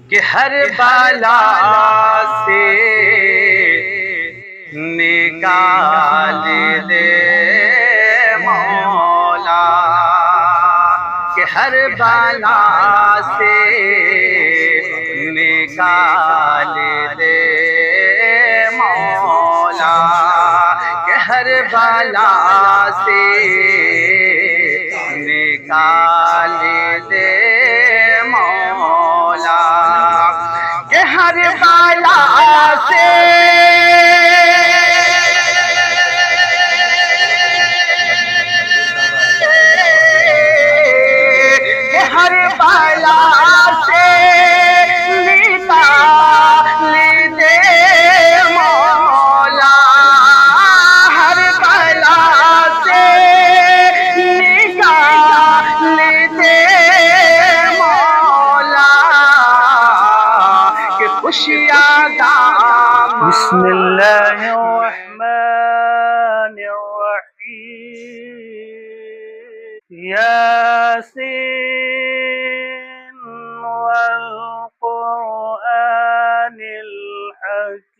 کہ ہر بلا سے نکال دے مولا، کہ ہر بلا سے نکال دے مولا، کہ ہر بلا سے نکال دے مولا، کہ ہر بلا سے کہ ہر بلا سے نکال دے مولا، ہر بلا سے نکال دے مولا، کہ خوشیاں دام بسم اللہ الرحمن الرحیم یاسین والقرآن الحکیم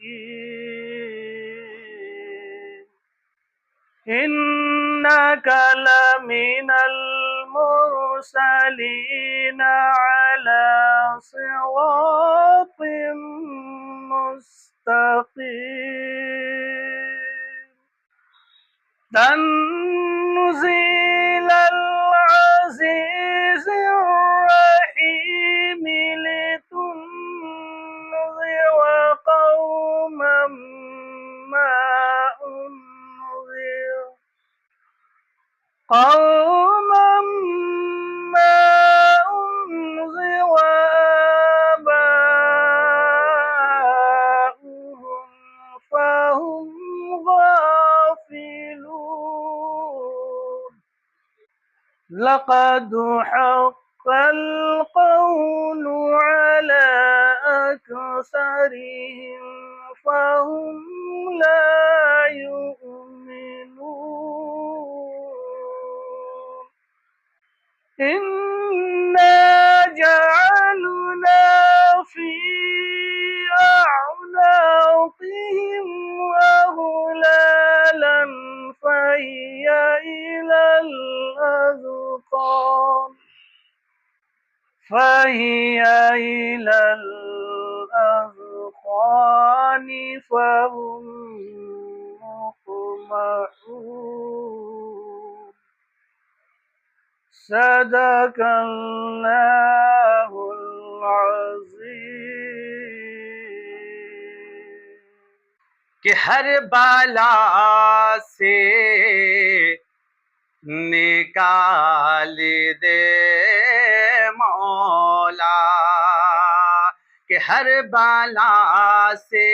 إنك لمن المرسلين على صراط مستقيم تنزيل العزيز الرحيم لتنذر قوما ما أنذر آباؤهم فهم غافلون لقد حق القول على أكثرهم فهم لا يؤمنون إنا جعلنا في أعناقهم أغلالا فهي إلى الأذقان فهم مقمحون صدق اللہ العظیم۔ کہ ہر بلا سے نکال دے مولا، کہ ہر بلا سے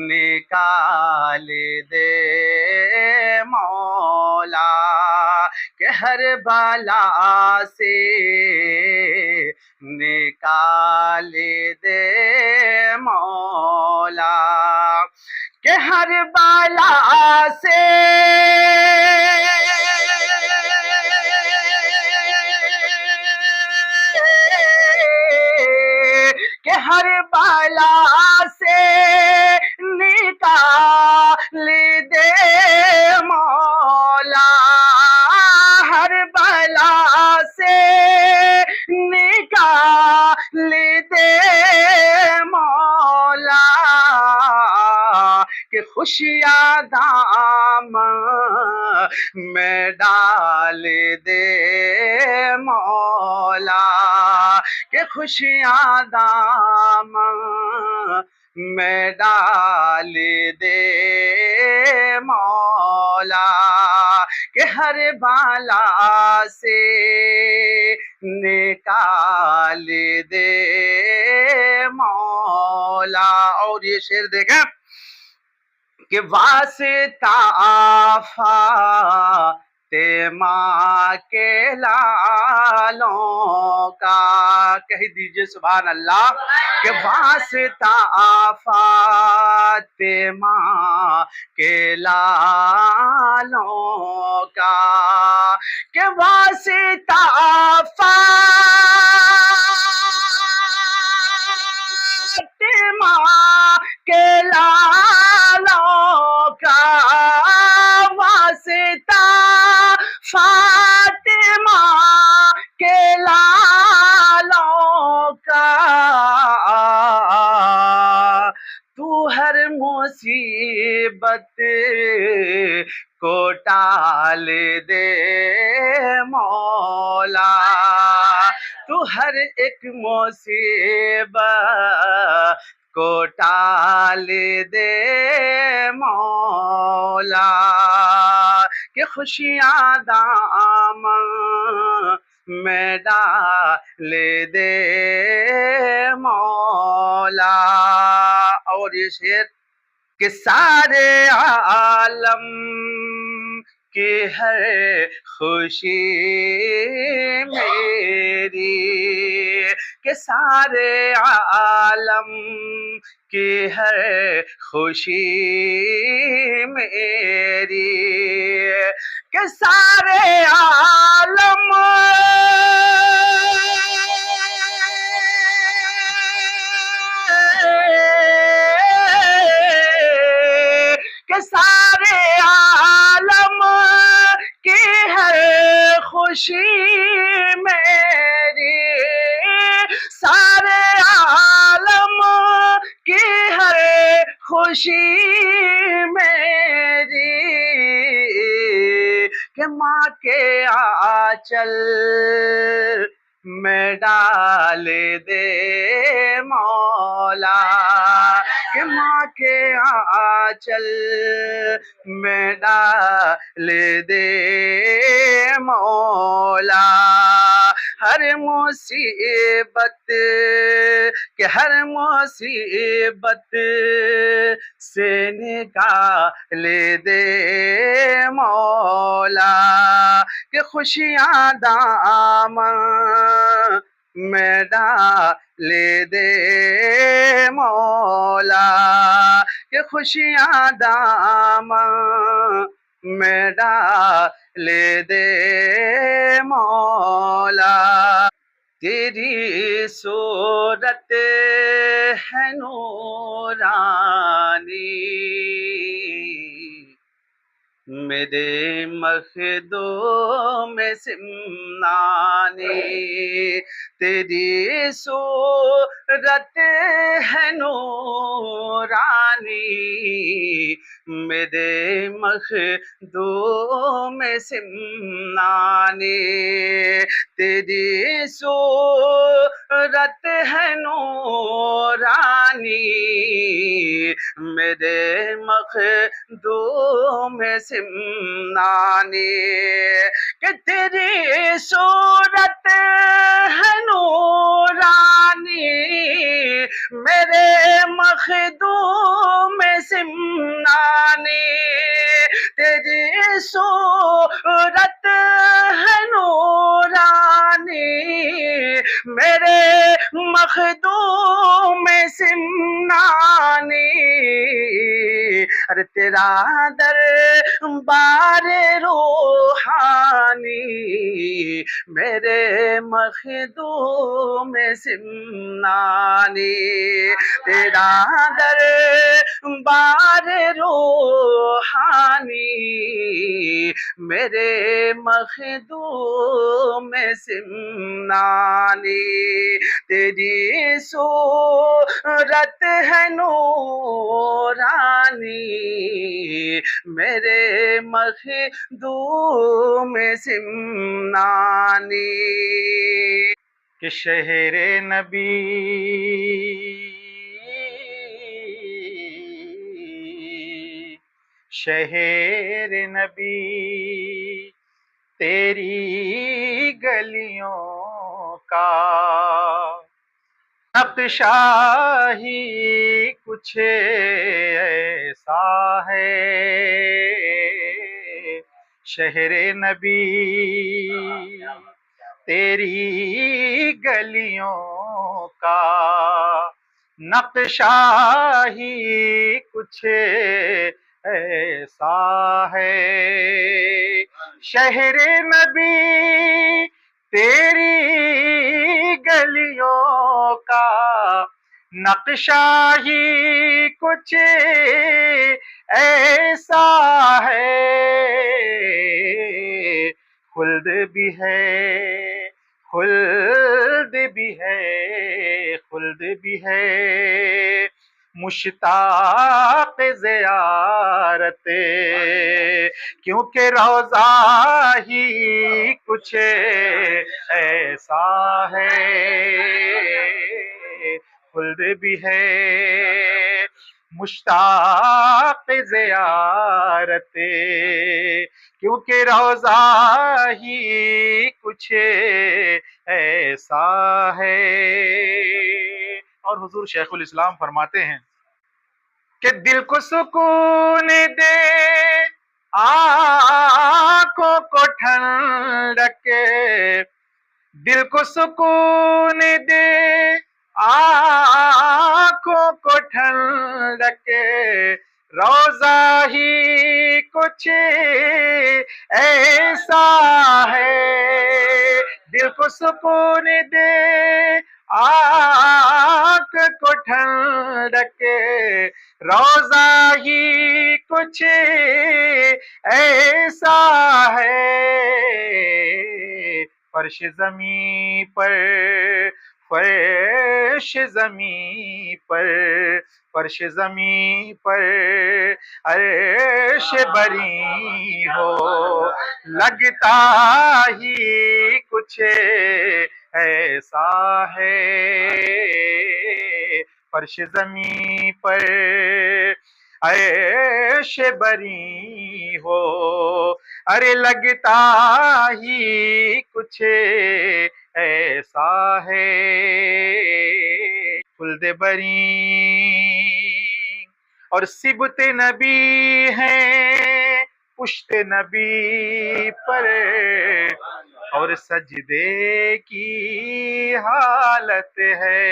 نکال دے مولا، کہ ہر بلا سے نکال دے مولا، کہ ہر بلا سے کہ ہر بلا سے نکال دے مولا، ہر بلا سے نکال دے مولا، کہ خوشیاں دام میں ڈال دے مولا، کہ خوشیاں دام میں ڈال دے مولا، کہ ہر بلا سے نکال دے مولا۔ اور یہ شعر دیکھیں کہ واسطہ فاطمہ کے لالوں کا، کہہ دیجئے سبحان اللہ، کہ واسطہ فاطمہ کے لالوں کا، کہ واسطہ مصیبت کو ٹال دے مولا، تو ہر ایک مصیبت کو ٹال دے مولا، کہ خوشیاں دامن میں ڈال دے مولا۔ اور یہ شعر کہ سارے عالم کی ہر خوشی میری، کہ سارے عالم کی ہر خوشی میری، کہ سارے عالم کہ سارے عالم کی ہر خوشی میری، سارے عالم کی ہر خوشی میری، کہ ماں کے آنچل میں ڈال دے مولا، کہ ماں کے آنچل میں ڈال دے مولا، ہر مصیبت کہ ہر مصیبت سے نکال دے مولا، کہ خوشیاں دامن میں ڈال دے مولا، کہ خوشیاں دامن میں ڈال دے مولا، تیری صورت ہے نورانی، میرے مخدوم سمنانی، تیری صورت ہے نورانی، میرے مخدوم سمنانی، تیری صورت ہے نورانی، میرے مخدوم سمنانی، کہ تیری صورت ہے نورانی، میرے مخدوم سمنانی، تیری صورت ہے نورانی، میرے مخدوم سمنانی، ارے تیرا دربار روحانی، میرے مخدوم سمنانی، تیرا دربار روحانی، میرے مخدوم سمنانی، تیری صورت ہے نورانی، میرے مخدوم سمنانی، کہ شہر نبی شہر نبی تیری گلیوں کا نقشہ ہی کچھ ایسا ہے، شہر نبی تیری گلیوں کا نقشہ ہی کچھ ایسا ہے، شہر نبی تیری گلیوں کا نقشہ ہی کچھ ایسا ہے، خلد بھی ہے خلد بھی ہے خلد بھی ہے مشتاق زیارت، کیونکہ روضہ ہی کچھ ایسا ہے، خلد بھی ہے مشتاق زیارت، کیونکہ روضہ ہی کچھ ایسا ہے۔ اور حضور شیخ الاسلام فرماتے ہیں کہ دل کو سکون دے، آنکھوں کو ٹھنڈک، دل کو سکون دے، آنکھوں کو ٹھنڈک، روضہ ہی کچھ ایسا ہے، دل کو سکون دے، آنکھ کو ٹھنڈک، روضہ ہی کچھ ایسا ہے، فرش زمین پر، فرش زمین پر، فرش زمین پر عرش بری ہو، لگتا ہی کچھ ایسا ہے، فرش زمین پر عرش بری ہو، ارے لگتا ہی کچھ ایسا ہے، خلد بری اور صبت نبی ہیں پشت نبی پر، اور سجدے کی حالت ہے،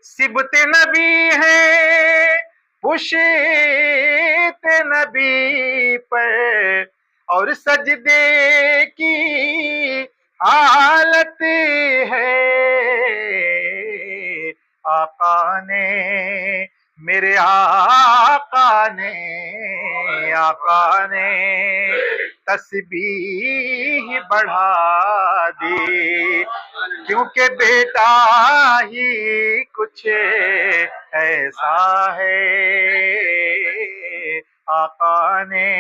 صبت نبی ہے پشت نبی پر، اور سجدے کی حالت ہے، آقا نے میرے آقا نے، آقا نے تسبیح بڑھا دی، کیونکہ بیٹا ہی کچھ ایسا ہے، آقا نے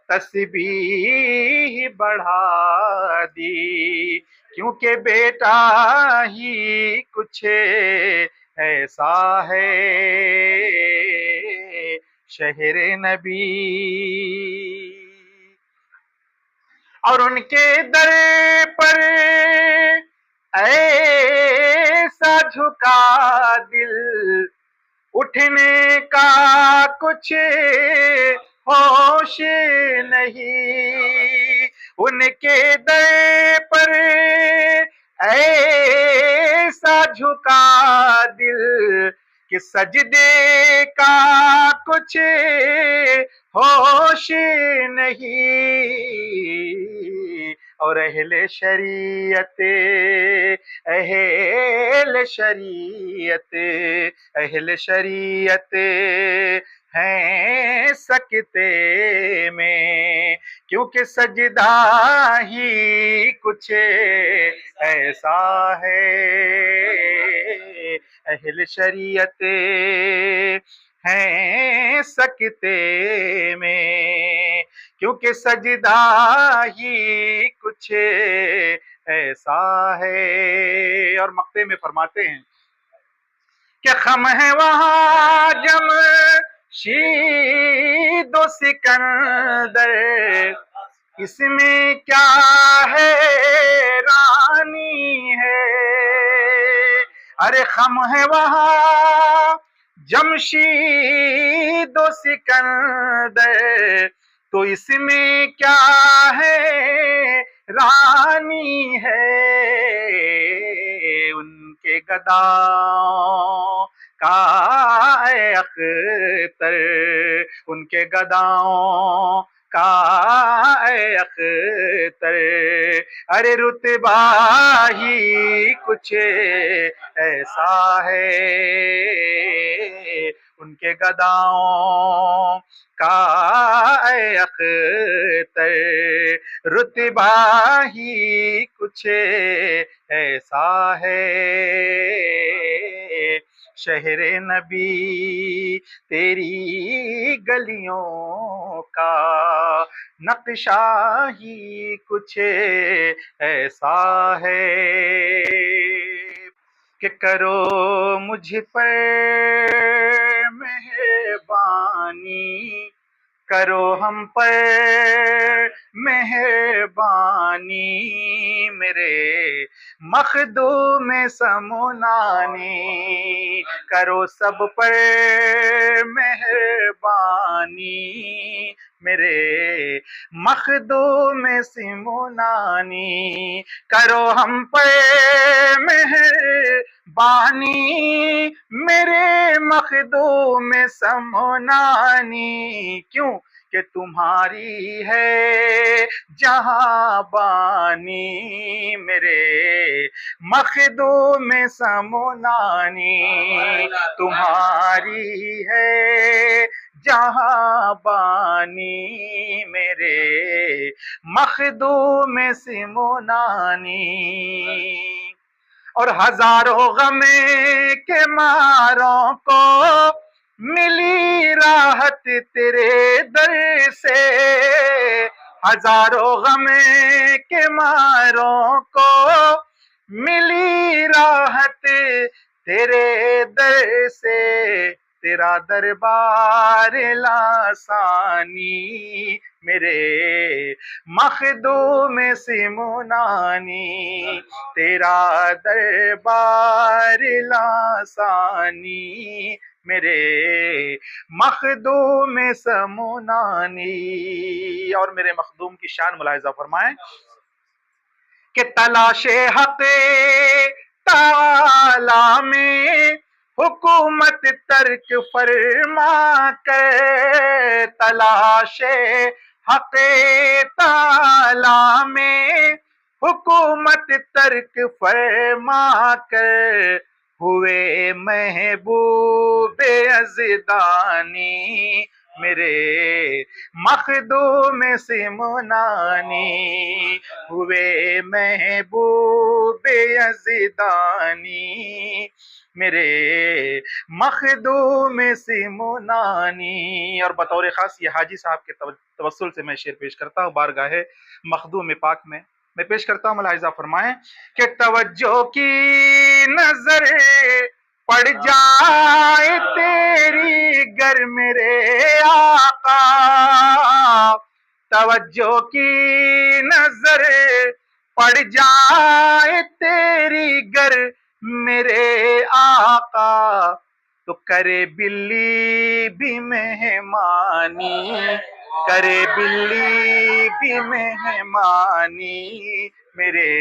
تسبیح بڑھا دی، کیونکہ بیٹا ہی کچھ ایسا ہے، شہر نبی اور ان کے در پر ایسا جھکا دل، اٹھنے کا کچھ ہوش نہیں، ان کے در پر ایسا جھکا دل کہ سجدے کا کچھ ہوش نہیں، اور اہل شریعت، اہل شریعت، اہل شریعت ہیں سکتے میں، کیونکہ سجدہ ہی کچھ ایسا ہے، اہل شریعت ہیں سکتے میں، کیونکہ سجدہ ہی کچھ ایسا ہے۔ اور مقطع میں فرماتے ہیں کہ خم ہے وہاں جمشید و سکندر، اس میں کیا ہے رانی ہے، ارے خم ہے وہاں جمشید و سکندر، تو اس میں کیا ہے رانی ہے، ان کے گداؤں کا اے اختر، ان کے گداؤں کا اے اختر، ارے رتبہ ہی کچھ ایسا ہے، ان کے گداؤں کا اے اختر، رتبہ ہی کچھ ایسا ہے، شہر نبی تیری گلیوں کا نقشہ ہی کچھ ایسا ہے کہ کرو مجھ پر مہربانی، کرو ہم پر مہربانی، میرے مخدوم سمنانی، کرو سب پر مہربانی، میرے مخدوم سمنانی، کرو ہم پر مہربانی، میرے مخدوم سمنانی، کیوں کہ تمہاری ہے جہاں بانی، میرے مخدوم سمنانی، تمہاری ہے جہاں بانی، میرے مخدوم سمنانی، اور ہزاروں غم کے ماروں کو ملی راحت تیرے در سے، ہزاروں غم کے ماروں کو ملی راحت تیرے در سے، تیرا دربار لاسانی، میرے مخدوم سمنانی، تیرا دربار لاسانی، میرے مخدوم سمنانی، اور میرے مخدوم کی شان ملاحظہ فرمائیں کہ تلاش حق تعالی میں حکومت ترک فرما کر، تلاش حق تعالی میں حکومت ترک فرما کر، ہوئے محبوب یزدانی، میرے مخدوم سمنانی، ہوئے محبوب یزدانی، میرے مخدوم سمنانی، اور بطور خاص یہ حاجی صاحب کے توسل سے میں شعر پیش کرتا ہوں بارگاہ مخدوم پاک میں پیش کرتا ہوں، ملاحظہ فرمائیں کہ توجہ کی نظر پڑ جائے تیری گر میرے آقا، توجہ کی نظر پڑ جائے تیری گر میرے آقا، تو کرے بلی بھی مہمانی، کرے بلی بھی مہمانی، میرے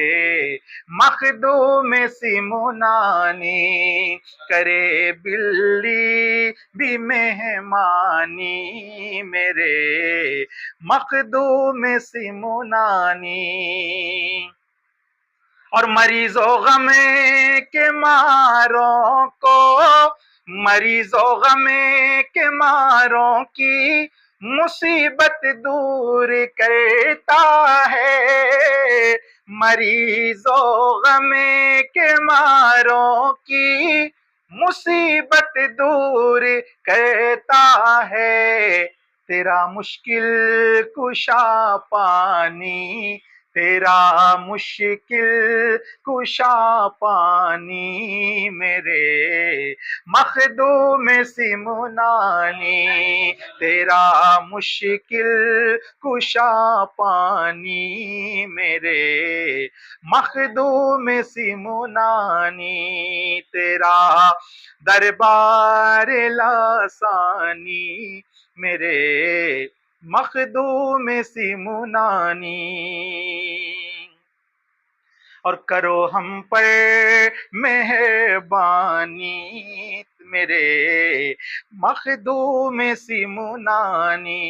مخدوم سمنانی، کرے بلی بھی مہمانی، میرے مخدوم سمنانی، اور مریض و غم کے ماروں کو، مریض و غم کے ماروں کی مصیبت دور کرتا ہے، مریض و غم کے ماروں کی مصیبت دور کرتا ہے، تیرا مشکل کشا پانی، تیرا مشکل کشا پانی، میرے مخدوم سمنانی، تیرا مشکل کشا پانی، میرے مخدوم سمنانی، تیرا دربار لاسانی، میرے مخدوم سمنانی، اور کرو ہم پر مہربانی، میرے مخدوم سمنانی،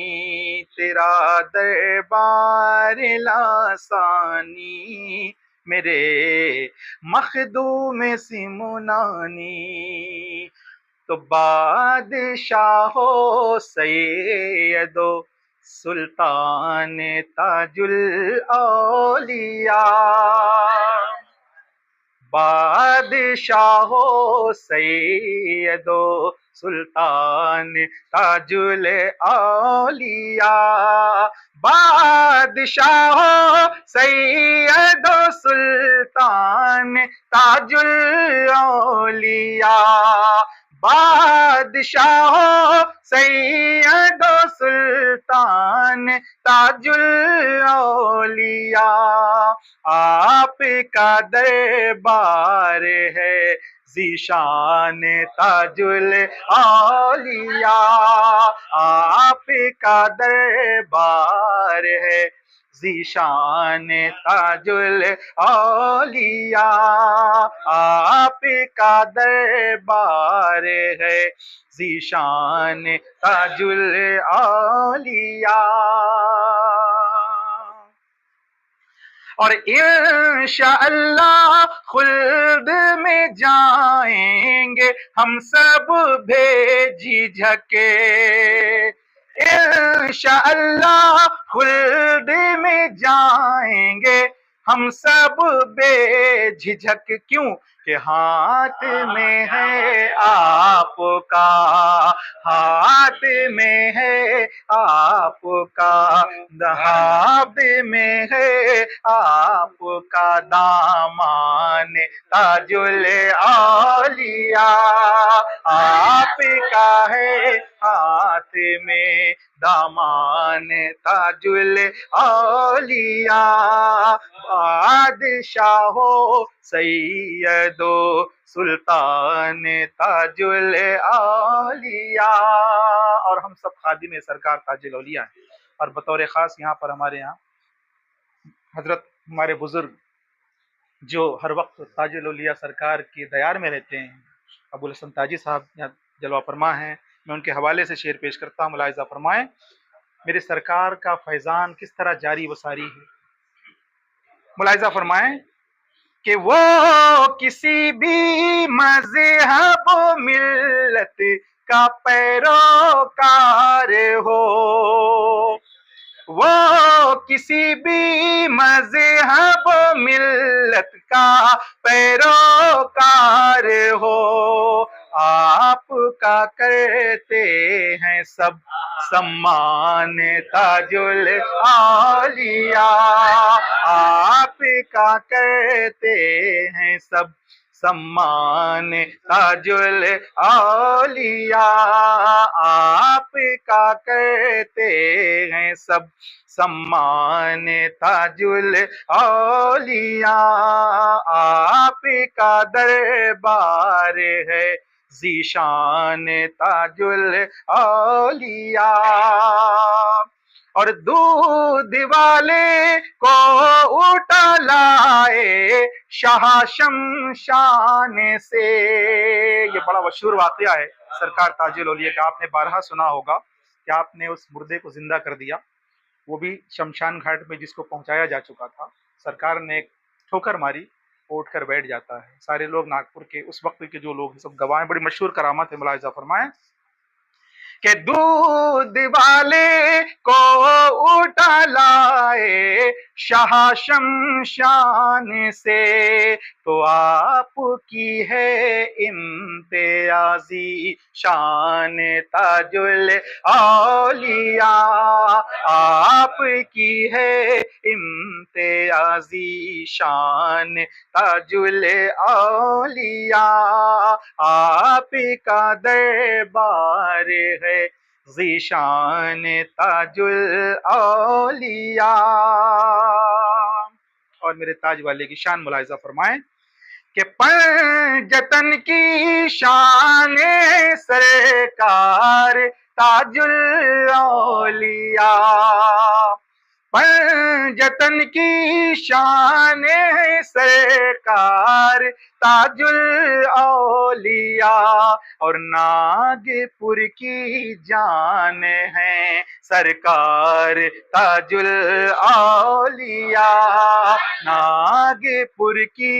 تیرا دربار لاسانی، میرے مخدوم سمنانی، تو بادشاہ ہو سید و سلطان تاج الاولیاء، بادشاہو سیدو سلطان تاج الاولیاء، بادشاہو سیدو سلطان تاج الاولیاء، بادشاہ سید و سلطان تاج الاولیاء، آپ کا دربار ہے ذیشان تاج الاولیاء، آپ کا دربار ہے ذیشان تاج الاولیاء، آپ کا دربار ہے ذیشان تاج الاولیاء۔ اور انشاءاللہ خلد میں جائیں گے ہم سب بھیجی جھکے، انشاءاللہ خلد میں جائیں گے ہم سب بے جھجک، کیوں کہ ہاتھ میں ہے آپ کا، ہاتھ میں ہے آپ کا، ہاتھ میں ہے آپ کا دامان تاج الاولیاء، آپ کا ہے ہاتھ میں دامان تاج الاولیاء، بادشاہو سیدو سلطان تاج الاولیاء۔ اور ہم سب خادم سرکار تاج الاولیاء ہیں، اور بطور خاص یہاں پر ہمارے یہاں حضرت ہمارے بزرگ جو ہر وقت تاج الاولیاء سرکار کی دیار میں رہتے ہیں، ابوالحسن تاجی صاحب یہاں جلوہ فرما ہیں، میں ان کے حوالے سے شعر پیش کرتا ہوں، ملاحظہ فرمائیں میرے سرکار کا فیضان کس طرح جاری و ساری ہے۔ ملاحظہ فرمائیں کہ وہ کسی بھی مذہب و ملت کا پیروکار ہو، وہ کسی بھی مذہب و ملت کا پیروکار ہو، آپ کا کرتے ہیں سب سمان تاج الاولیاء، آپ کا کرتے ہیں سب سمان تاج الاولیاء، آپ کا کرتے ہیں سب سمان تاج الاولیاء، آپ کا دربار ہے ذیشان تاج الاولیاء۔ اور دودھ والے کو اٹھا لائے شاہ شمشان سے، یہ بڑا مشہور واقعہ ہے سرکار تاج الاولیاء کا، آپ نے بارہا سنا ہوگا کہ آپ نے اس مردے کو زندہ کر دیا، وہ بھی شمشان گھاٹ میں جس کو پہنچایا جا چکا تھا، سرکار نے ایک ٹھوکر ماری، اٹھ کر بیٹھ جاتا ہے، سارے لوگ ناگپور کے اس وقت کے جو لوگ سب گواہ ہیں، بڑی مشہور کرامت ہے، ملاحظہ فرمائیں کہ دودھ والے کو اٹھا لائے شاہ شمشان سے، تو آپ کی ہے امتیازی شان تاج الاولیاء، آپ کی ہے امتیازی شان تاج الاولیاء، آپ کا دربار ہے ذیشان تاج الاولیاء۔ اور میرے تاج والے کی شان ملاحظہ فرمائیں کہ پنجتن کی شان سرکار تاج الاولیاء، پنجتن کی شان سرکار تاج الاولیاء، اور ناگپور کی جان ہے سرکار تاج الاولیاء، ناگپور کی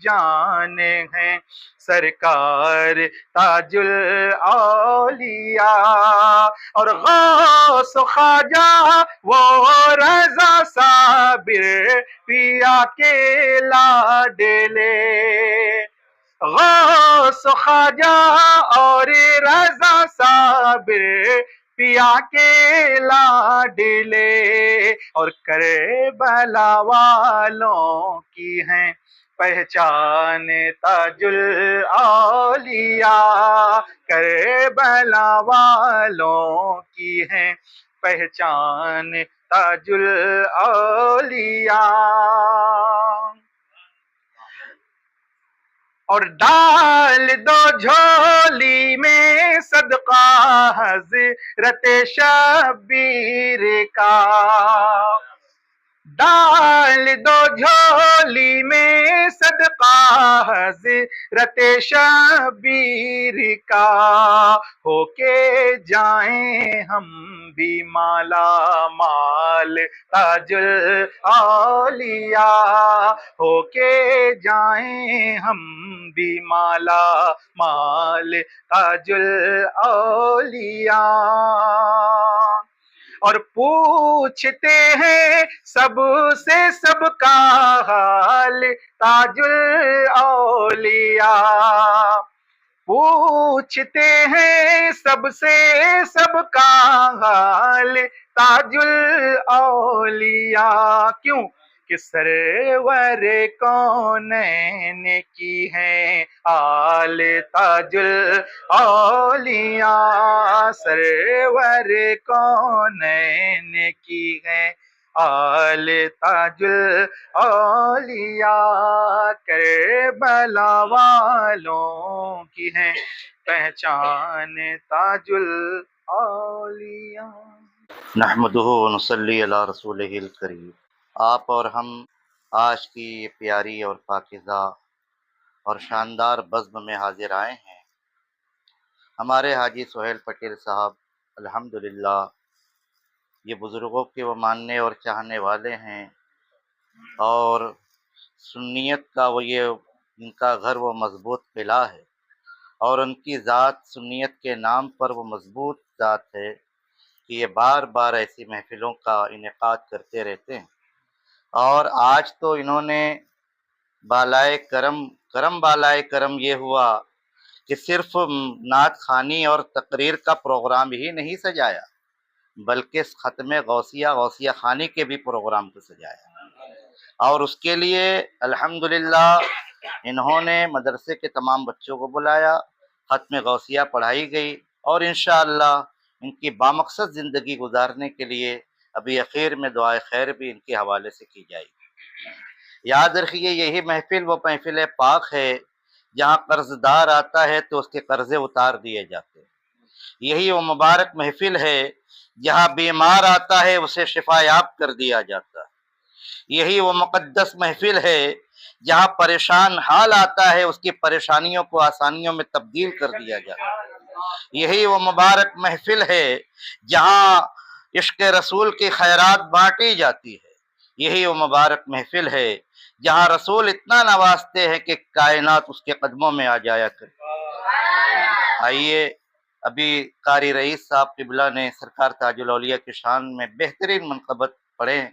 جان ہے سرکار تاج الاولیاء۔ اور غوث و خواجہ وہ رضا صابر پیا کے لاڈلے، غوث خواجہ اور رضا صابر پیا کے لاڈلے، اور کربلا والوں کی ہیں پہچان تاج الاولیاء، کربلا والوں کی ہیں پہچان تاج الاولیاء۔ اور ڈال دو جھولی میں صدقہ حضرت شبیر کا، ڈال دو جھولی میں صدقہ حضرت شبیر کا، ہو کے جائیں ہم بھی مالا مال تاج الاولیاء، ہو کے جائیں ہم بھی مالا مال تاج الاولیاء۔ اور پوچھتے ہیں سب سے سب کا حال تاج الاولیاء، پوچھتے ہیں سب سے سب کا حال تاج الاولیاء، کیوں کہ سرور کونین کی ہیں آل تاج الاولیاء، سرور کونین کی ہیں آل تاج الاولیاء، کربلا والوں کی ہیں پہچان تاج الاولیاء۔ نحمدہ ونصلی علی رسولہ الکریم۔ آپ اور ہم آج کی یہ پیاری اور پاکیزہ اور شاندار بزم میں حاضر آئے ہیں۔ ہمارے حاجی سہیل پٹیل صاحب الحمدللہ یہ بزرگوں کے وہ ماننے اور چاہنے والے ہیں، اور سنیت کا وہ یہ ان کا گھر وہ مضبوط قلعہ ہے، اور ان کی ذات سنیت کے نام پر وہ مضبوط ذات ہے کہ یہ بار بار ایسی محفلوں کا انعقاد کرتے رہتے ہیں۔ اور آج تو انہوں نے بالائے کرم یہ ہوا کہ صرف نعت خوانی اور تقریر کا پروگرام ہی نہیں سجایا، بلکہ ختم غوثیہ خوانی کے بھی پروگرام کو سجایا، اور اس کے لیے الحمدللہ انہوں نے مدرسے کے تمام بچوں کو بلایا، ختم غوثیہ پڑھائی گئی، اور انشاءاللہ ان کی بامقصد زندگی گزارنے کے لیے ابھی اخیر میں دعائے خیر بھی ان کے حوالے سے کی جائے گی۔ یاد رکھیے یہی محفل وہ محفل پاک ہے جہاں قرض دار آتا ہے تو اس کے قرضے اتار دیے جاتے ہیں، یہی وہ مبارک محفل ہے جہاں بیمار آتا ہے اسے شفا یاب کر دیا جاتا ہے، یہی وہ مقدس محفل ہے جہاں پریشان حال آتا ہے اس کی پریشانیوں کو آسانیوں میں تبدیل کر دیا جاتا ہے، یہی وہ مبارک محفل ہے جہاں عشق رسول کی خیرات بانٹی جاتی ہے، یہی وہ مبارک محفل ہے جہاں رسول اتنا نوازتے ہیں کہ کائنات اس کے قدموں میں آ جایا کرے۔ آئیے ابھی قاری رئیس صاحب قبلہ نے سرکار تاج الاولیاء کی شان میں بہترین منقبت پڑھیں۔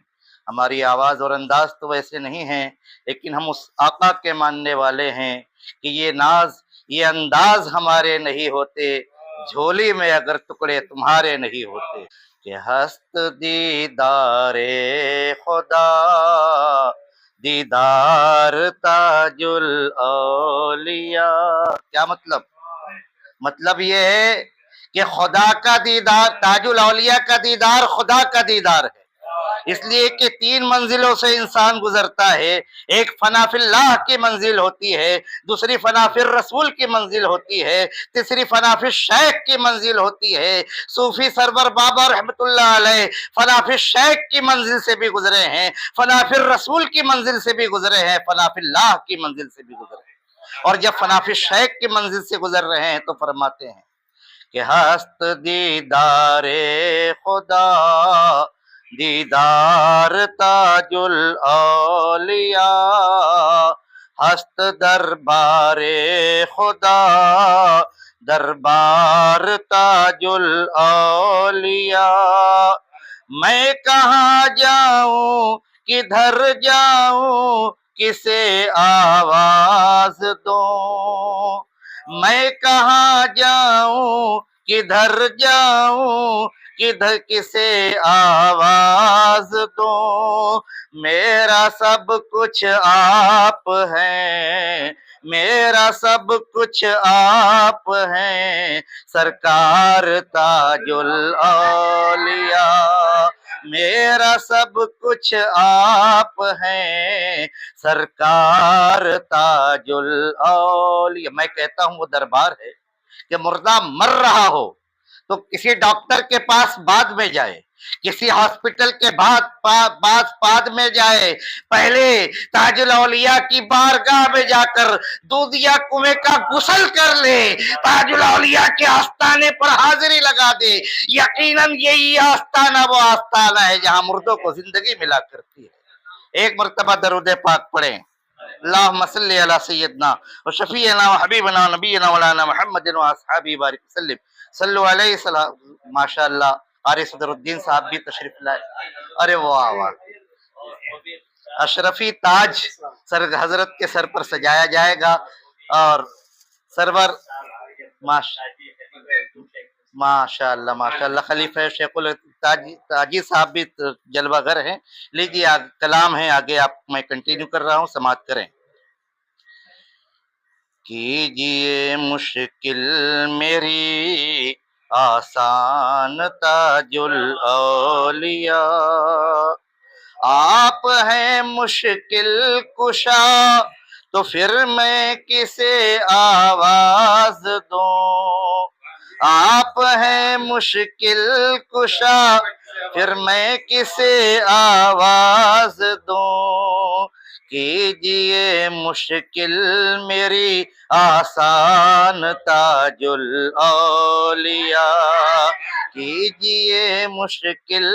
ہماری آواز اور انداز تو ویسے نہیں ہیں، لیکن ہم اس آقا کے ماننے والے ہیں کہ یہ ناز یہ انداز ہمارے نہیں ہوتے، جھولی میں اگر ٹکڑے تمہارے نہیں ہوتے، کہ ہست دیدار خدا دیدار تاج الاولیاء۔ کیا مطلب یہ ہے کہ خدا کا دیدار، تاج الاولیاء کا دیدار خدا کا دیدار ہے، اس لیے کہ 3 منزلوں سے انسان گزرتا ہے، ایک فنا فی اللہ کی منزل ہوتی ہے، دوسری فنا فی الرسول کی منزل ہوتی ہے، تیسری فنا فی الشیخ کی منزل ہوتی ہے۔ صوفی سرور بابا رحمۃ اللہ علیہ فنا فی الشیخ کی منزل سے بھی گزرے ہیں، فنا فی الرسول کی منزل سے بھی گزرے ہیں، فنا فی اللہ کی منزل سے بھی گزرے ہیں، اور جب فنا فی الشیخ کی منزل سے گزر رہے ہیں تو فرماتے ہیں کہ ہست دیدار خدا دیدار تاج الاولیاء، ہست دربار خدا دربار تاج الاولیاء۔ میں کہاں جاؤں کدھر جاؤں کسے آواز دوں، میں کہاں جاؤں کدھر جاؤں کدھر کسے آواز دوں میرا سب کچھ آپ ہیں میرا سب کچھ آپ ہیں سرکار تاج الاولیاء میرا سب کچھ آپ ہیں سرکار تاج الاولیاء میں کہتا ہوں وہ دربار ہے کہ مردہ مر رہا ہو تو کسی ڈاکٹر کے پاس بعد میں جائے کسی ہاسپٹل کے بعد میں جائے پہلے تاج الاولیاء کی بارگاہ میں جا کر دودھیا کنویں کا غسل کر لے تاج الاولیاء کے آستانے پر حاضری لگا دے یقیناً یہی آستانہ وہ آستانہ ہے جہاں مردوں کو زندگی ملا کرتی ہے ایک مرتبہ درود پاک پڑھیں اللہم صلی علی سیدنا و شفیعنا و حبیبنا و نبینا مولانا محمد و اصحابہ بارک وسلم صلو علیہ السلام ماشاءاللہ قاری صدر الدین صاحب بھی تشریف لائے ارے واہ واہ اشرفی تاج حضرت کے سر پر سجایا جائے گا اور سرور ماشاءاللہ خلیفہ شیخ التاجی صاحب بھی جلوہ گر ہیں لیجیے کلام ہے آگے آپ میں کنٹینیو کر رہا ہوں سماعت کریں کیجئے مشکل میری آسان تاج الاولیاء آپ ہیں مشکل کشا تو پھر میں کسے آواز دوں آپ ہیں مشکل کشا پھر میں کسے آواز دوں کیجئے مشکل میری آسان تاج الاولیاء کیجئے مشکل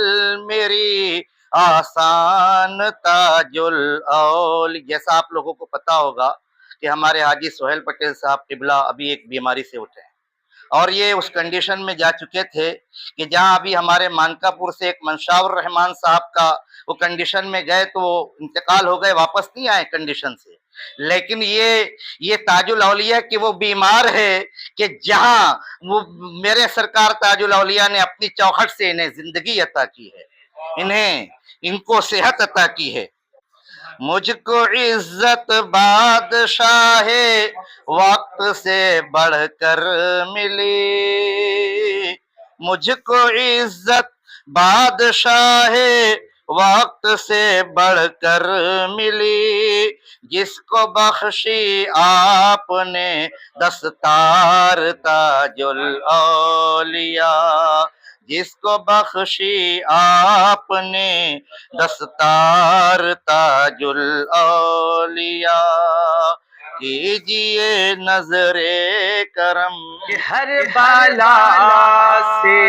میری آسان تاج الاولیاء جیسا آپ لوگوں کو پتا ہوگا کہ ہمارے حاجی سہیل پٹیل صاحب قبلہ ابھی ایک بیماری سے اٹھے اور یہ اس کنڈیشن میں جا چکے تھے کہ جہاں ابھی ہمارے مانکا پور سے ایک منشاور الرحمان صاحب کا وہ کنڈیشن میں گئے تو وہ انتقال ہو گئے واپس نہیں آئے کنڈیشن سے لیکن یہ تاج الاولیاء کی وہ بیمار ہے کہ جہاں وہ میرے سرکار تاج الاولیاء نے اپنی چوکھٹ سے انہیں زندگی عطا کی ہے ان کو صحت عطا کی ہے مجھ کو عزت بادشاہ وقت سے بڑھ کر ملی مجھ کو عزت بادشاہ وقت سے بڑھ کر ملی جس کو بخشی آپ نے دستار تاج الاولیاء جس کو بخشی آپ نے دستار تاج الاولیاء کیجئے نظر کرم کہ ہر بالا سے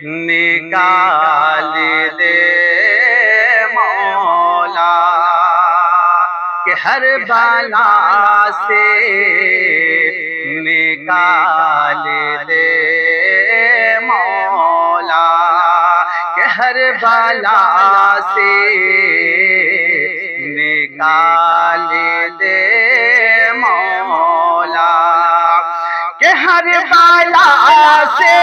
نکال دے مولا کہ ہر بالا سے نکال دے مولا کہ ہر بالا سے نکال دے مولا کہ ہر بالا سے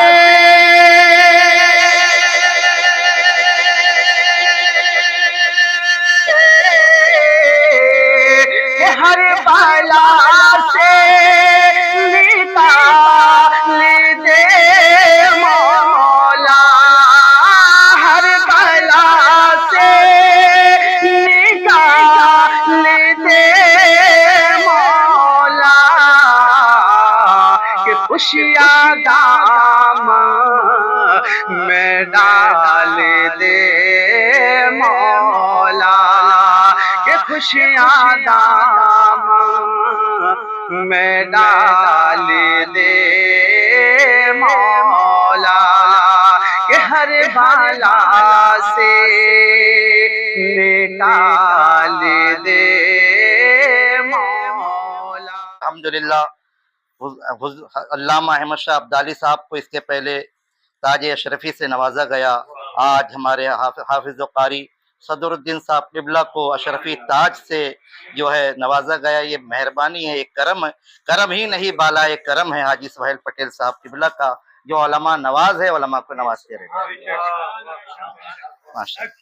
ہر بالا سے نکال دے مولا ہر بالا سے نکال دے مولا کہ خوشیاں دام میں ڈال دے مولا کہ خوشیاں دام میں ڈال دے مولا کہ ہر بالا سے نکال دے مولا الحمدللہ علامہ احمد شاہ عبدالی صاحب کو اس کے پہلے تاج اشرفی سے نوازا گیا آج ہمارے حافظ و قاری صدر الدین صاحب قبلہ کو اشرفی تاج سے جو ہے نوازا گیا، یہ مہربانی ہے، ایک کرم ہے، کرم ہی نہیں بالا ایک کرم ہے حاجی سہیل پٹیل صاحب قبلہ کا، جو علماء نواز ہے، علماء کو نوازتے رہے. ماشاء اللہ.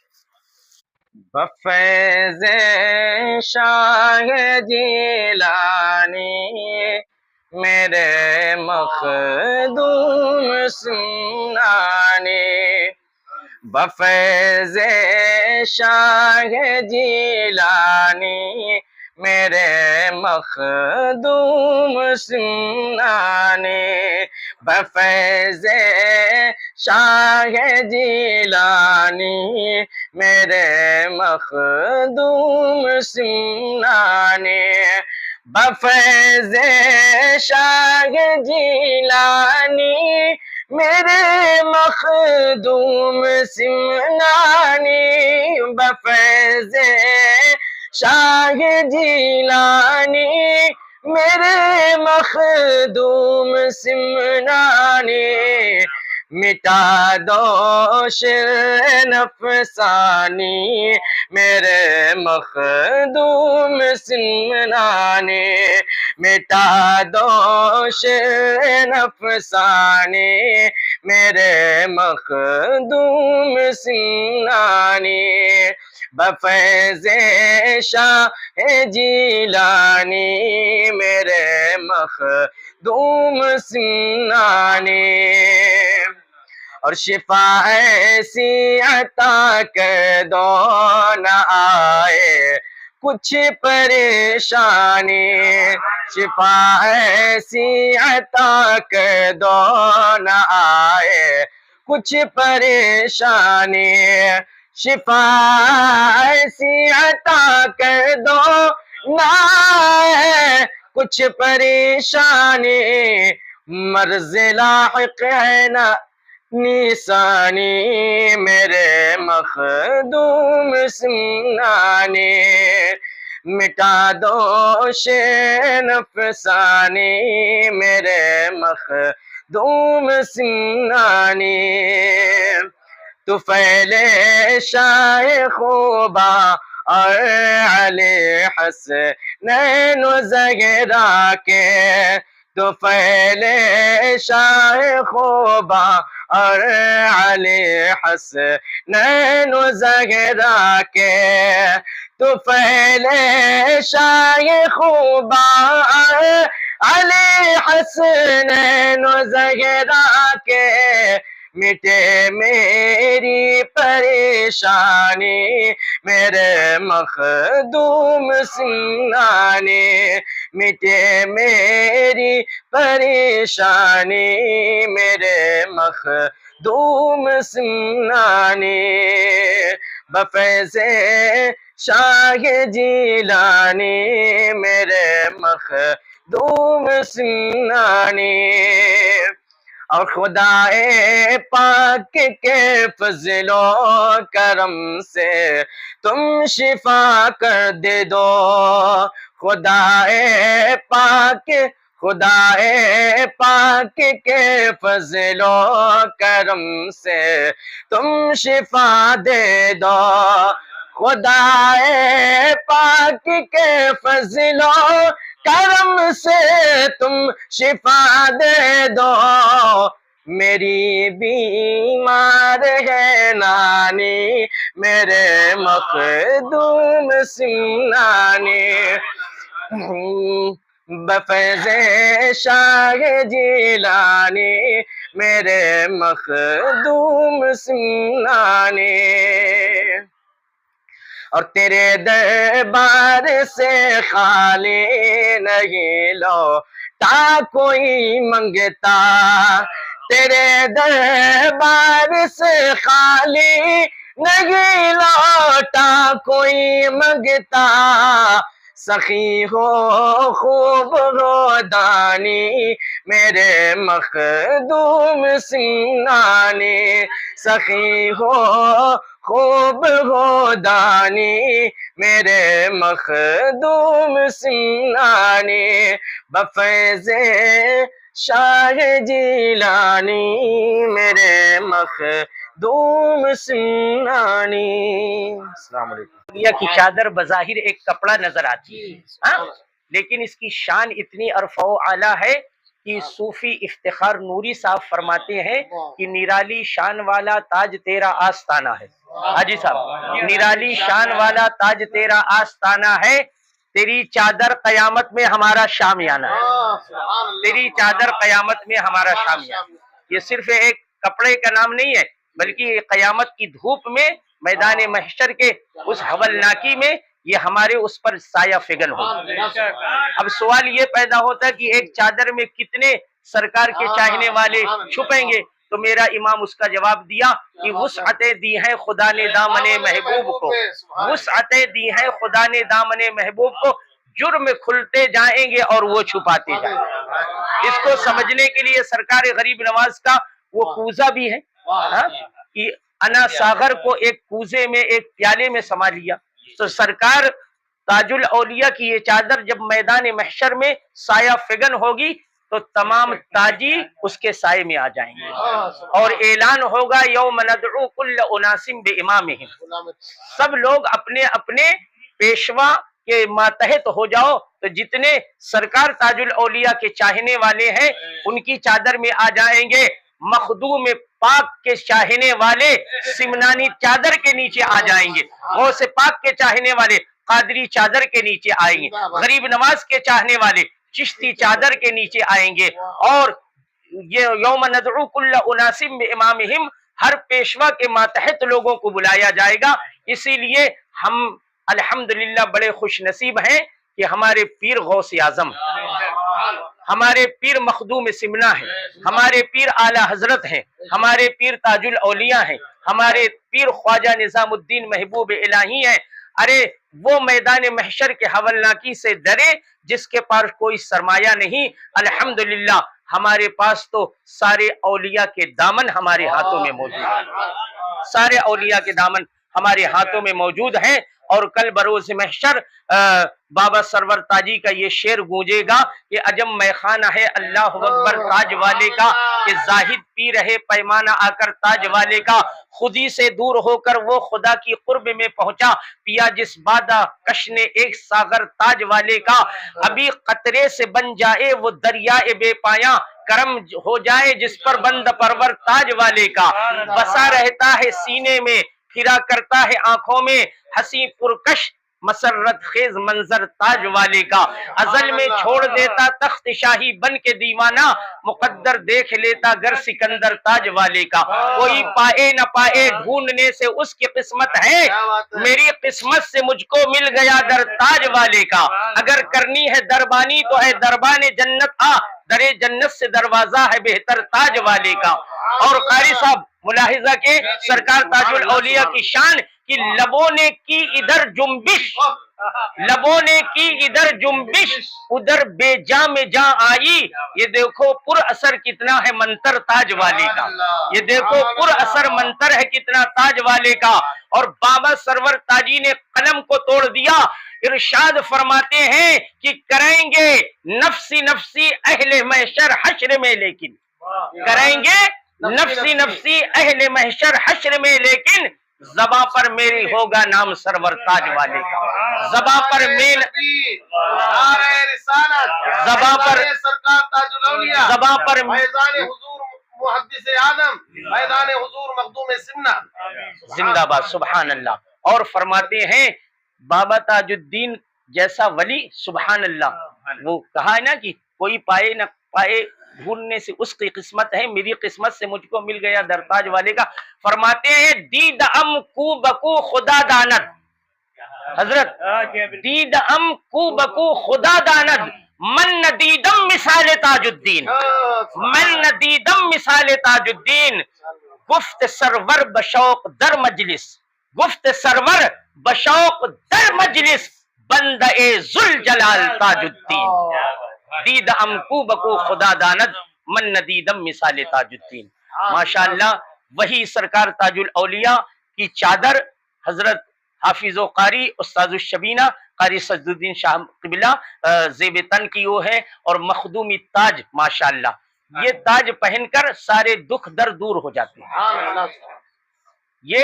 بفیض شاہ جیلانی میرے مخدوم سنانی، بفیض شاہ جیلانی میرے مخدوم سنانی، بفیض شاہ جیلانی میرے مخدوم سنانی، بفیض شاہ جیلانی میرے مخدوم سمنانی، بفیض شاہ جیلانی میرے مخدوم سمنانی، مٹا دو شر نفسانی میرے مخدوم سمنانی، مٹا دو شر نفسانی میرے مخدوم سمنانی، بفیض شاہ جیلانی میرے مخدوم سمنانی، اور شفا ایسی عطا کر دو نہ آئے کچھ پریشانی، شفا ایسی عطا کر دو نہ آئے کچھ پریشانی، شفا ایسی عطا کر دو نہ آئے کچھ پریشانی، مرض لاحق ہے نہ نیسانی میرے مخدوم سمنانی، مٹا دو شر نفسانی میرے مخدوم سمنانی، طفیل شاہ خوبا اور علی حسنین و زہرا کے، طفیل شاہ خوبا اور علی حسنین و زہرا کے، طفیل شاہ خوبا اور علی حسنین و زہرا کے، مٹے میری پریشانی میرے مخدوم سمنانی، مٹے میری پریشانی میرے مخدوم سمنانی، بفیض شاہ جیلانی میرے مخدوم سمنانی، اور خدائے پاک کے فضل و کرم سے تم شفا کر دے دو، خدائے پاک کے فضل و کرم سے تم شفا دے دو، خدائے پاک کے فضل و کرم سے تم شفا دے دو، میری بیمار ہے نانی میرے مخدوم سمنانی، بفیض شاہ جیلانی میرے مخدوم سمنانی، اور تیرے دربار سے خالی نہیں لوٹا کوئی منگتا، تیرے دربار سے خالی نہیں لوٹا کوئی منگتا، سخی ہو خوب ہو دانی میرے مخدوم سمنانی، سخی ہو خوب ہو دانی میرے مخدوم سمنانی، بفیض شاہ جیلانی میرے مخدوم مخدوم سمنانی۔ السلام علیکم۔ دنیا کی چادر بظاہر ایک کپڑا نظر آتی ہے، ہاں، لیکن اس کی شان اتنی ارفع و اعلیٰ ہے کہ صوفی افتخار نوری صاحب فرماتے ہیں کہ نرالی شان والا تاج تیرا آستانہ ہے۔ حاجی صاحب، نرالی شان والا تاج تیرا آستانہ ہے، تیری چادر قیامت میں ہمارا شامیانہ ہے، تیری چادر قیامت میں ہمارا شامیانہ۔ یہ صرف ایک کپڑے کا نام نہیں ہے، بلکہ قیامت کی دھوپ میں میدان محشر کے اس حولناکی میں یہ ہمارے اس پر سایہ فگن ہو۔ اب سوال یہ پیدا ہوتا ہے کہ ایک چادر میں کتنے سرکار کے چاہنے والے چھپیں گے؟ تو میرا امام اس کا جواب دیا کہ وسعتیں دی ہیں خدا نے دامن محبوب کو، وسعتیں دی ہیں خدا نے دامن محبوب کو، جرم کھلتے جائیں گے اور وہ چھپاتے جائیں گے۔ اس کو سمجھنے کے لیے سرکار غریب نواز کا وہ کوزہ بھی ہے، ہاں، کہ انا ساغر کو ایک کوزے میں ایک پیالے میں سما لیا۔ تو سرکار تاج الاولیاء کی یہ چادر جب میدان محشر میں سایہ فگن ہوگی تو تمام تاجی اس کے سائے میں آ جائیں گے، اور اعلان ہوگا یوم ندعو کل اناس بامامہم، سب لوگ اپنے اپنے پیشوا کے ماتحت ہو جاؤ۔ تو جتنے سرکار تاج الاولیاء کے چاہنے والے ہیں ان کی چادر میں آ جائیں گے، مخدوم پاک کے چاہنے والے سمنانی چادر کے نیچے آ جائیں گے، غوث پاک کے چاہنے والے قادری چادر کے نیچے آئیں گے، غریب نواز کے چاہنے والے چشتی چادر کے نیچے آئیں گے، اور یہ یوم ندعو کل اناس بامامہم، ہر پیشوا کے ماتحت لوگوں کو بلایا جائے گا۔ اسی لیے ہم الحمدللہ بڑے خوش نصیب ہیں کہ ہمارے پیر غوث اعظم، ہمارے پیر مخدوم سمنا ہیں، ہمارے پیر اعلی حضرت ہیں، ہمارے پیر تاج الاولیاء ہیں، ہمارے پیر خواجہ نظام الدین محبوب الہی ہیں۔ ارے وہ میدان محشر کے حولناکی سے ڈرے جس کے پاس کوئی سرمایہ نہیں۔ الحمدللہ ہمارے پاس تو سارے اولیاء کے دامن ہمارے ہاتھوں میں موجود ہیں، سارے اولیاء کے دامن ہمارے ہاتھوں میں موجود ہیں۔ اور کل بروز محشر بابا سرور تاجی کا یہ شعر گونجے گا کہ عجم میخانہ ہے اللہ اکبر تاج والے کا، کہ زاہد پی رہے پیمانہ آ کر تاج والے کا، خودی سے دور ہو کر وہ خدا کی قرب میں پہنچا، پیا جس بادہ کش نے ایک ساغر تاج والے کا، ابھی قطرے سے بن جائے وہ دریائے بے پایا، کرم ہو جائے جس پر بند پرور تاج والے کا، بسا رہتا ہے سینے میں پھرا کرتا ہے آنکھوں میں، ہنسی پرکش مسرت خیز منظر تاج والے کا، ازل میں چھوڑ دیتا تخت شاہی بن کے دیوانہ، مقدر دیکھ لیتا گر سکندر تاج والے کا، کوئی پائے نہ پائے ڈھونڈنے سے اس کی قسمت ہے، میری قسمت سے مجھ کو مل گیا در تاج والے کا، اگر کرنی ہے دربانی تو اے دربان جنت آ، در جنت سے دروازہ ہے بہتر تاج والے کا۔ اور قاری صاحب ملاحظہ کے سرکار تاج الاولیاء کی شان کہ لبوں نے کی ادھر جنبش، لبوں نے کی ادھر جنبش، ادھر بے جاں میں جاں آئی، یہ دیکھو پر اثر کتنا ہے منتر تاج والے کا، یہ دیکھو پر اثر منتر ہے کتنا تاج والے کا۔ اور بابا سرور تاجی نے قلم کو توڑ دیا، ارشاد فرماتے ہیں کہ کریں گے نفسی نفسی اہل محشر حشر میں، لیکن کریں گے نفسی نفسی اہل محشر حشر میں، لیکن زباں پر میری ہوگا نام سرور تاج والے کا، زباں پر میل، زباں پر سرکار تاج الاولیاء، زباں پر فیضان حضور محدث اعظم، فیضان حضور مخدوم سمنا، زندہ باد، سبحان اللہ۔ اور فرماتے ہیں بابا تاج الدین جیسا ولی، سبحان اللہ، وہ کہا ہے نا کہ کوئی پائے نہ پائے ڈھونڈنے سے اس کی قسمت ہے، میری قسمت سے مجھ کو مل گیا در تاج والے کا۔ فرماتے ہیں دید ام کو بکو خدا داند، حضرت دید ام کو بکو خدا داند، من ندیدم مثال تاج الدین، من ندیدم مثال تاج الدین، گفت سرور بشوق در مجلس، گفت سرور بشوق در مجلس، بندہ ذوالجلال تاج الدین، دید ام کو بکو خدا داند، من ندیدم مثال تاج الدین۔ ماشاءاللہ وہی سرکار تاج الاولیاء کی چادر حضرت حافظ و قاری استاذ الشبینہ قاری سجد الدین شاہ قبلہ زیب تن کی وہ ہے، اور مخدومی تاج، ماشاءاللہ یہ تاج پہن کر سارے دکھ در دور ہو جاتے ہیں۔ یہ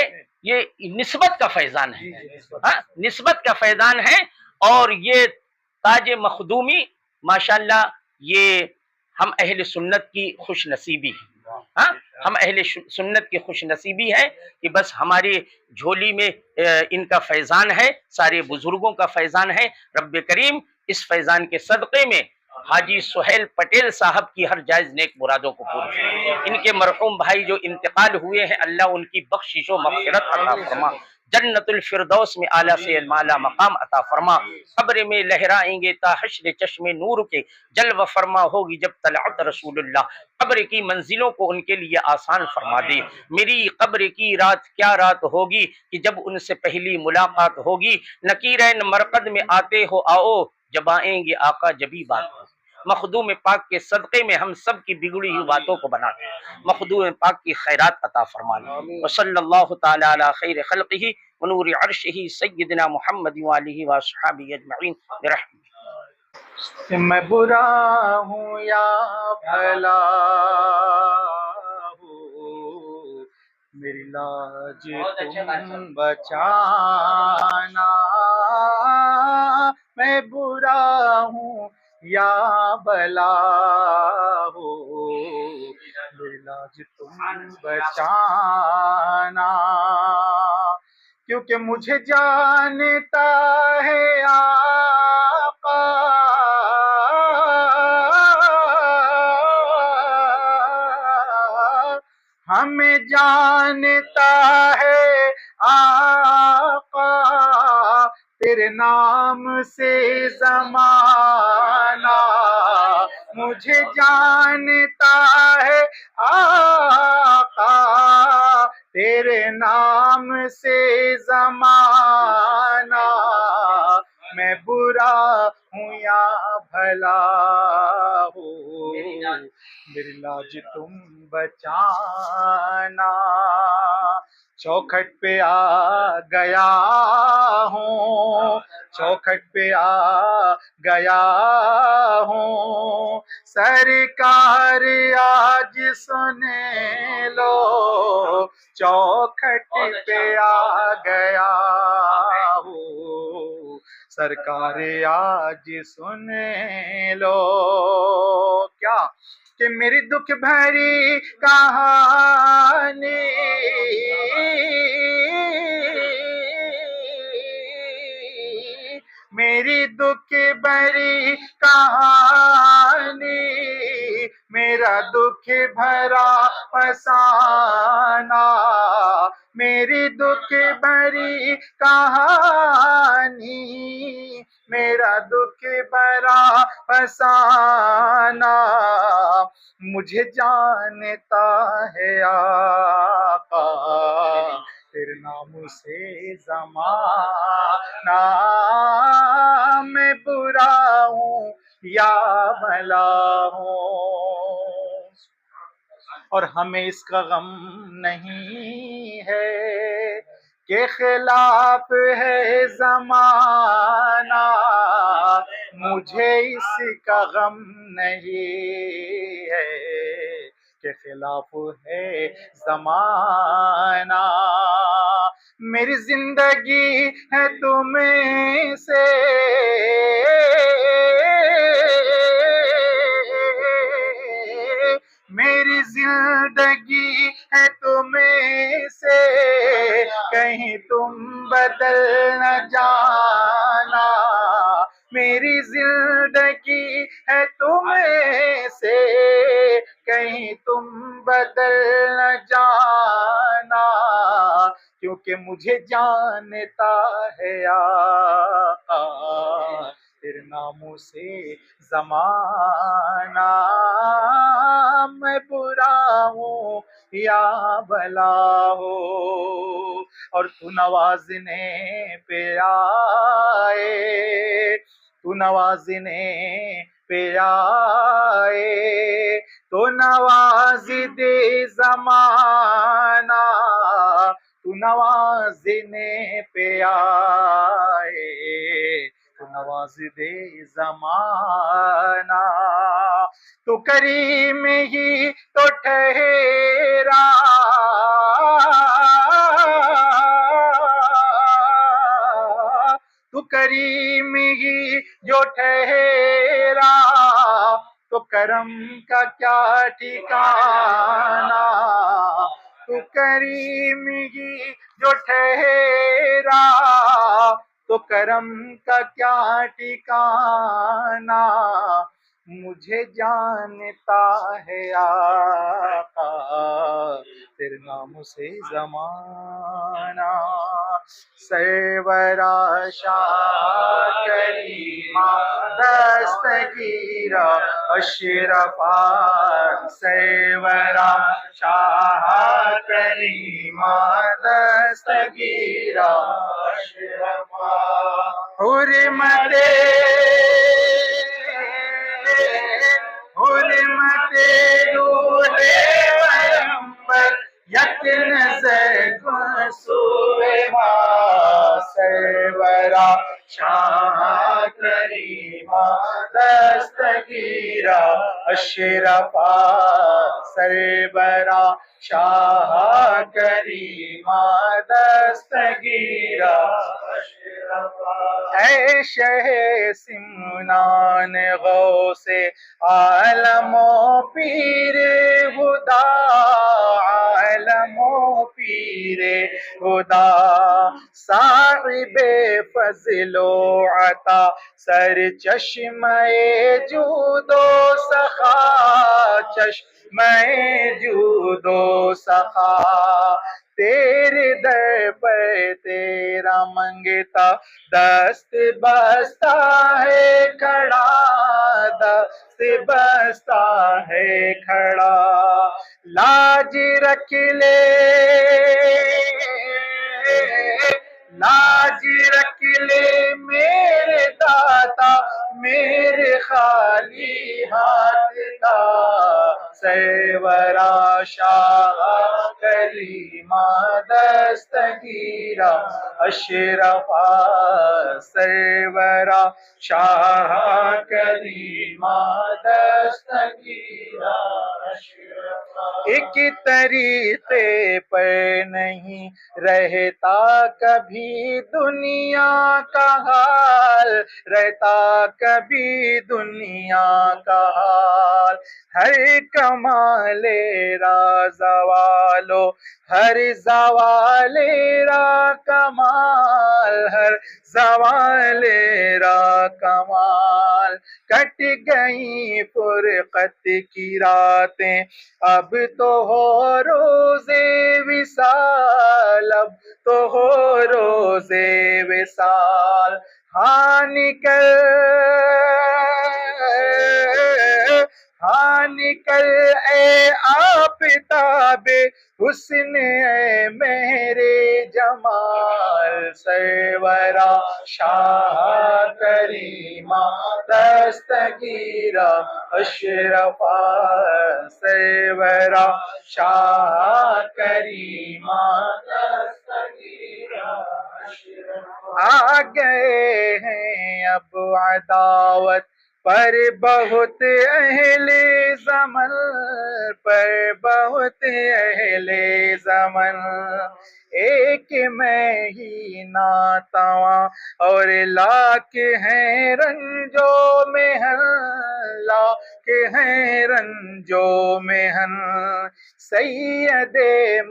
نسبت کا فیضان ہے، ہاں نسبت کا فیضان ہے، اور یہ تاج مخدومی ماشاءاللہ یہ ہم اہل سنت کی خوش نصیبی ہے، ہاں ہم اہل سنت کی خوش نصیبی ہے کہ بس ہماری جھولی میں ان کا فیضان ہے، سارے بزرگوں کا فیضان ہے۔ رب کریم اس فیضان کے صدقے میں حاجی سہیل پٹیل صاحب کی ہر جائز نیک مرادوں کو پورا فرما۔ ان کے مرحوم بھائی جو انتقال ہوئے ہیں، اللہ ان کی بخشش و مغفرت عطا فرما، جنت الفردوس میں اعلیٰ سے اعلیٰ مقام عطا فرما، قبر میں لہرائیں گے تا حشر چشم نور کے، جلوہ فرما ہوگی جب طلعت رسول اللہ، قبر کی منزلوں کو ان کے لیے آسان فرما دے۔ میری قبر کی رات کیا رات ہوگی کہ جب ان سے پہلی ملاقات ہوگی، نکیرین مرقد میں آتے ہو آؤ، جب آئیں گے آقا جبھی بات ہوگی۔ مخدوم پاک کے صدقے میں ہم سب کی بگڑی ہوئی باتوں کو بنا دے، مخدوم پاک کی خیرات عطا فرما لے۔ وصلی اللہ تعالی علی خیر خلقہ ونور عرشہ سیدنا محمد وآلہ واصحابہ اجمعین برحمتہ۔ میں برا ہوں یا بھلا ہوں، میری لاج تم بچانا، میں برا ہوں یا بھلا ہوں، میری لاج تم بچانا، کیونکہ مجھے جانتا ہے آقا ہمیں جانتا ہے آقا، تیرے نام سے زمانہ مجھے جانتا ہے آقا، تیرے نام سے زمانہ، میں برا ہوں یا بھلا ہوں، میری لاج تم بچانا، چوکھٹ پہ آ گیا ہوں، چوکھٹ پہ آ گیا ہوں، سرکار آج سنے لو، چوکھٹ پہ آ گیا ہوں، سرکار آج سنے لو، کیا کہ میری دکھ بھری کہانی میری دکھ بھری کہانی، میرا دکھ بھرا فسانہ، میری دکھ بھری کہانی، میرا دکھ بھرا فسانہ، مجھے جانتا ہے آقا، تیرے نام سے زمانہ، میں برا ہوں یا بھلا ہوں، اور ہمیں اس کا غم نہیں ہے کہ خلاف ہے زمانہ، مجھے اس کا غم نہیں ہے کہ خلاف ہے زمانہ، میری زندگی ہے تمہیں سے میری زندگی ہے تمہیں سے، کہیں تم بدل نہ جانا، میری زندگی ہے تمہیں سے، کہیں تم بدل نہ جانا، کیونکہ مجھے جانتا ہے آقا، تیرے ناموں سے زمانہ، میں برا ہوں یا بھلا ہوں، اور تو نوازنے پہ آئے، تو نوازنے پہ آئے، تو نواز دے زمانہ، تو نوازنے پہ آئے، تو نواز دے زمانہ، تو کریم ہی تو ٹھہرا کریم ہی جو ٹھہرا تو کرم کا کیا ٹھکانہ، تو کریم ہی جو ٹھہرا تو کرم کا کیا ٹھکانہ، مجھے جانتا ہے آقا تیرے نام سے زمانہ، سرورا شاہ کریمہ دستگیرہ اشرفا، سرورا شاہ کریمہ دستگیرہ اشرفا، حرمت روح پیغمبر یک نظر کن سوئے ما، سرورا شاہ کریمہ دستگیرہ اشرفا، سرورا شاہ کریمہ دستگیرہ اشرفا، اے شہ سمنان غوث عالم و پیر خدا، عالم و پیر خدا، صاحب فضل و عطا، سر چشمہ جود و سخا، چشمہ جود و سخا، تیرے در پر تیرا منگتا دست بستہ ہے کھڑا، دست بستہ ہے کھڑا، لاج رکھ لے، لاج رکھ لے میرے داتا میرے خالی ہاتھ کا، سرورا شاہ کریمہ دستگیرہ اشرفا، سرورا شاہ کریمہ دستگیرہ اشرفا، ایک طریقے پر نہیں رہتا کبھی دنیا کا حال، رہتا کبھی دنیا کا حال، ہر کمال را زوالو ہر زوال را کمال، ہر زوال را کمال، کٹ گئی فرقت کی راتیں اب تو ہو روز وصال، اب تو ہو روز وصال، ہاں نکل اے آفتاب حسن اے میرے جمال، سرورا شاہ کریمہ دستگیرہ اشرفا، سرورا شاہ کریمہ دستگیرہ اشرفا، آ گئے ہیں اب عداوت پر بہت اہل زمن، پر بہت اہل زمن، ایک میں ہی ناتواں اور لاکھ ہیں رنجو محن، لاکھ ہیں رنجو محن، سید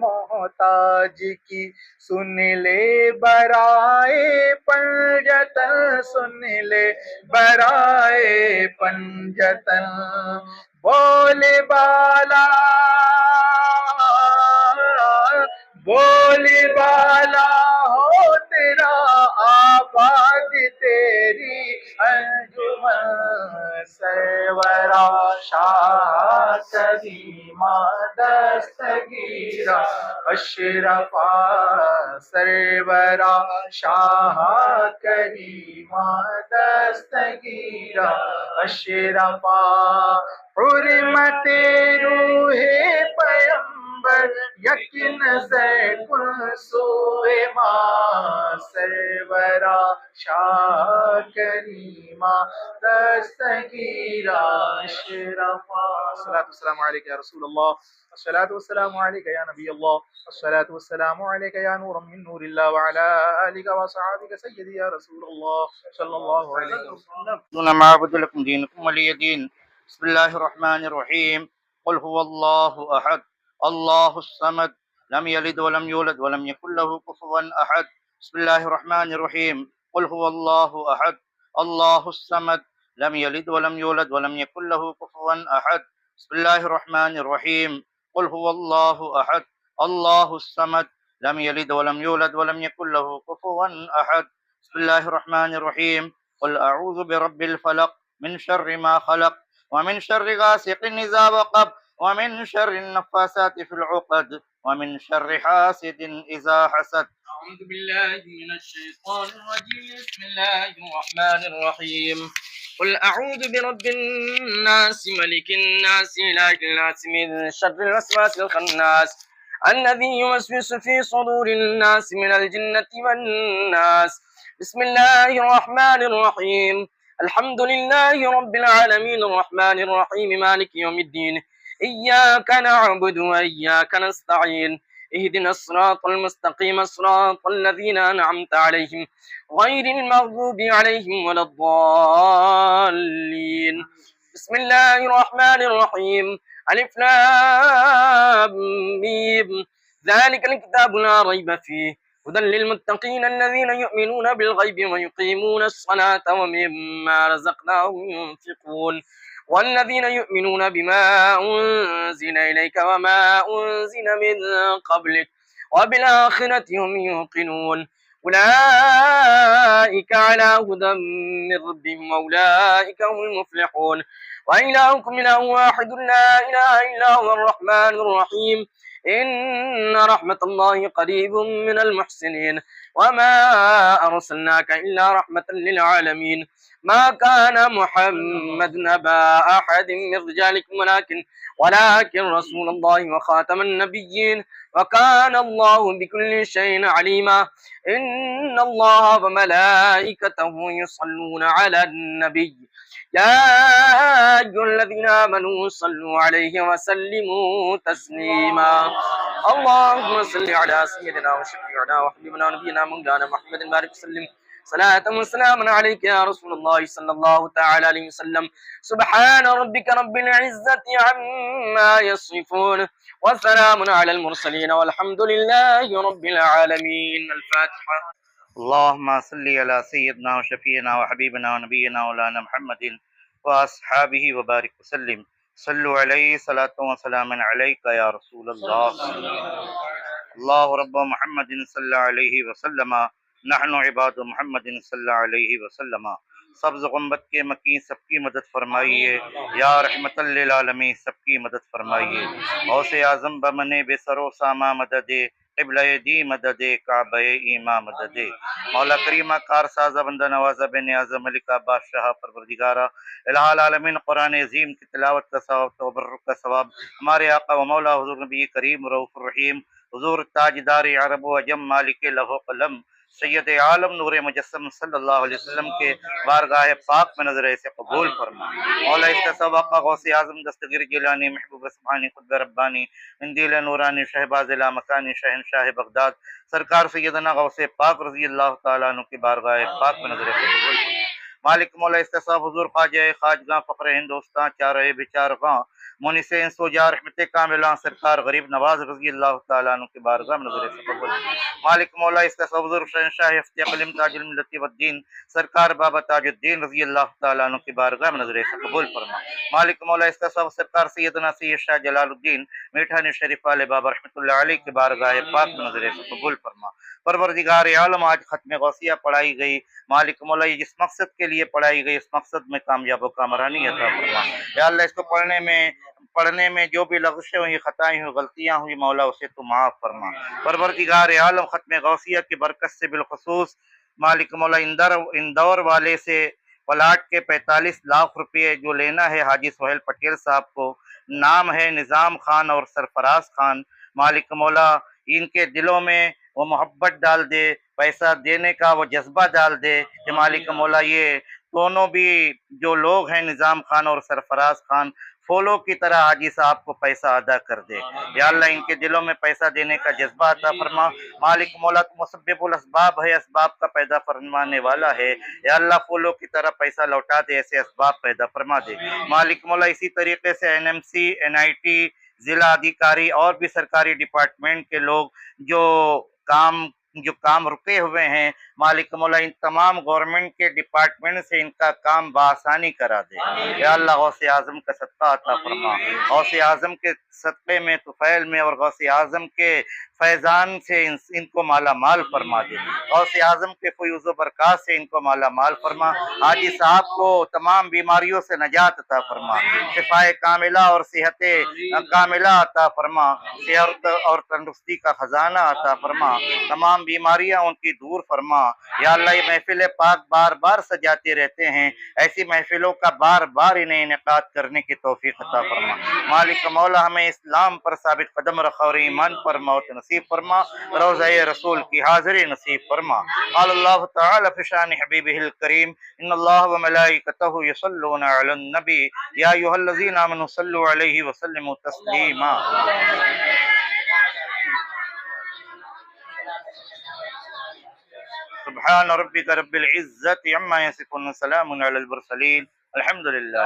محتاج کی سن لے برائے پنجتن، سن لے برائے پنجتن، بول بالا بول بالا ہو تیرا آباد تیری انجمن، سرورا شاہ کریمہ دستگیرہ اشرفا، سرورا شاہ کریمہ دستگیرہ اشرفا، حرمت روح پیغمبر یک نظر کن سوئے ما، سرورا شاہ کریمہ دستگیرہ اشرفا۔ الصلاة والسلام عليك يا رسول الله، الصلاة والسلام عليك يا نبي الله، الصلاة والسلام عليك يا نورا من نور الله، وعلى آلك وصحابك سيدي يا رسول الله صلى الله عليه وسلم. دون معبد لكم دينكم ولي دين. بسم الله الرحمن الرحيم. قل هو الله أحد الله الصمد لم يلد ولم يولد ولم يكن له كفوا أحد. بسم الله الرحمن الرحيم. قل هو الله أحد الله الصمد لم يلد ولم يولد ولم يكن له كفوا أحد. بسم الله الرحمن الرحيم. قل هو الله أحد الله الصمد لم يلد ولم يولد ولم يكن له كفوا أحد. بسم الله الرحمن الرحيم. قل أعوذ برب الفلق من شر ما خلق ومن شر غاسق إذا وقب ومن شر النفاثات في العقد ومن شر حاسد إذا حسد. أعوذ بالله من الشيطان الرجيم. بسم الله الرحمن الرحيم. قل أعوذ برب الناس ملك الناس إله الناس من شر الوسواس الخناس الذي يوسوس في صدور الناس من الجنة والناس. بسم الله الرحمن الرحيم. الحمد لله رب العالمين الرحمن الرحيم مالك يوم الدين إياك نعبد وإياك نستعين اهدنا الصراط المستقيم صراط الذين أنعمت عليهم غير المغضوب عليهم ولا الضالين. بسم الله الرحمن الرحيم. ألف لام ميم ذلك الكتاب لا ريب فيه هدى للمتقين الذين يؤمنون بالغيب ويقيمون الصلاة ومما رزقناهم ينفقون والذين يؤمنون بما أنزل إليك وما أنزل من قبلك وبالآخرة هم يوقنون أولئك على هدى من ربهم وأولئك هم المفلحون. وإلهكم إله واحد لا إله إلا هو الرحمن الرحيم. إن رحمة الله قريب من المحسنين وما أرسلناك إلا رحمة للعالمين. ما كان محمد أبا أحد من رجالكم ولكن رسول الله وخاتم النبيين وكان الله بكل شيء عليما. إن الله وملائكته يصلون على النبي يا أيها الذين آمنوا صلوا عليه وسلموا تسليما. اللهم صل على سيدنا وشفيعنا وحبيبنا ونبينا مولانا محمد بارك وسلم صلاة وسلاما عليك يا رسول الله صلى الله تعالى عليه وسلم. سبحان ربك رب العزة عما يصفون وسلام على المرسلين والحمد لله رب العالمين. الفاتحة. اللهم صل على سيدنا وشفينا وحبيبنا ونبينا مولانا محمد وأصحابه وبارك وسلم. صلوا عليه صلاة وسلام عليك يا رسول الله. الله رب محمد صلى عليه وسلم نحن عباد محمد صلی اللہ علیہ وسلم. سبز غنبت کے مکین سب کی مدد فرمائیے یا رحمت للعالمین سب کی مدد فرمائیے. غوث اعظم بمن بے سر و ساما مدد قبلہ دی مدد کعبہ ایما مدد. مولا کریمہ کار سازہ بندہ نوازہ بن اعظم ملک بادشاہ پروردگارہ الہ العالمین قرآن عظیم کی تلاوت کا ثواب تبرک کا ثواب ہمارے آقا و مولا حضور نبی کریم رؤوف الرحیم حضور تاجدار عرب و عجم مالک لوح و قلم سید عالم نور مجسم صلی اللہ علیہ وسلم کے بارگاہ پاک میں نظر سے قبول فرما. مولا استصواب آقا غوث اعظم دستگیر جیلانی محبوب سبحانی قطب ربانی مندیل نورانی شہباز لامکانی شہنشاہ بغداد سرکار سیدنا غوث پاک رضی اللہ تعالیٰ عنہ کی بارگاہ پاک میں نظر سے قبول فرما. مالک مولا استصواب حضور خواجہ خواجگاں فخر ہندوستان چارہ بچارگاں مونس انسو جا رحمت کاملہ سرکار غریب نواز رضی اللہ تعالیٰ عنہ کی بارگاہ میں نظر سے قبول. مالک مولا استصواب حضور شہنشاہ افتی قلم تاج الملت والدین سرکار بابا تاج الدین رضی اللہ تعالیٰ عنہ کی بارگاہ میں نظر سے قبول فرما. مالک مولا استصواب سرکار سیدنا سید شاہ جلال الدین میٹھانی شریف والے بابا رحمۃ اللہ علیہ کی بارگاہ پاک میں نظر سے قبول فرما. پروردگار عالم آج ختم غوثیہ پڑھائی گئی مالک مولا یہ جس مقصد کے لیے پڑھائی گئی اس مقصد میں کامیاب و کامرانی عطا فرما. یا اللہ اس کو پڑھنے میں جو بھی لغزشیں ہوئی خطائیں ہوئی غلطیاں ہوئی مولا اسے تو معاف فرما. پروردگار عالم ختم غوثیہ کی برکت سے بالخصوص مالک مولا اندور والے سے پلاٹ کے 45 لاکھ روپے جو لینا ہے حاجی سہیل پٹیل صاحب کو نام ہے نظام خان اور سرفراز خان. مالک مولا ان کے دلوں میں وہ محبت ڈال دے پیسہ دینے کا وہ جذبہ ڈال دے کہ مالک مولا یہ دونوں بھی جو لوگ ہیں نظام خان اور سرفراز خان پھولوں کی طرح حاجی صاحب کو پیسہ ادا کر دے یا اللہ ان کے دلوں میں پیسہ دینے کا جذبہ عطا فرما مالک مولا تو مسبب الاسباب ہے اسباب کا پیدا فرمانے والا ہے یا اللہ پھولوں کی طرح پیسہ لوٹا دے ایسے اسباب پیدا فرما دے مالک مولا اسی طریقے سے N M C N I T ضلع ادھیکاری اور بھی سرکاری ڈپارٹمنٹ کے لوگ جو کام رکے ہوئے ہیں مالک مولا ان تمام گورنمنٹ کے ڈپارٹمنٹ سے ان کا کام بآسانی کرا دے یا اللہ غوث اعظم کا صدقہ عطا فرما غوث اعظم کے صدقے میں طفیل میں اور غوث اعظم کے فیضان سے ان کو مالا مال فرما دے غوث اعظم کے فیوز و برکات سے ان کو مالا مال فرما حاجی صاحب کو تمام بیماریوں سے نجات عطا فرما شفاء کاملہ اور صحت کاملہ عطا فرما صحت اور تندرستی کا خزانہ عطا فرما تمام بیماریاں ان کی دور فرما یا اللہ یہ محفل پاک بار بار سجاتے رہتے ہیں ایسی محفلوں کا بار بار انہیں انعقاد کرنے کی توفیق عطا فرما مالک مولا ہمیں اسلام پر ثابت قدم رکھا اور ایمان پر موت نصیب فرما روضہ رسول کی حاضری نصیب فرما قال اللہ تعالی فی شان حبیبہ الکریم ان اللہ وملائکتہ یصلون علی النبی یا ایھا الذین آمنوا صلوا علیہ وسلموا تسلیما سبحان ربک رب العزت عما یصفون سلام علی المرسلین الحمد للہ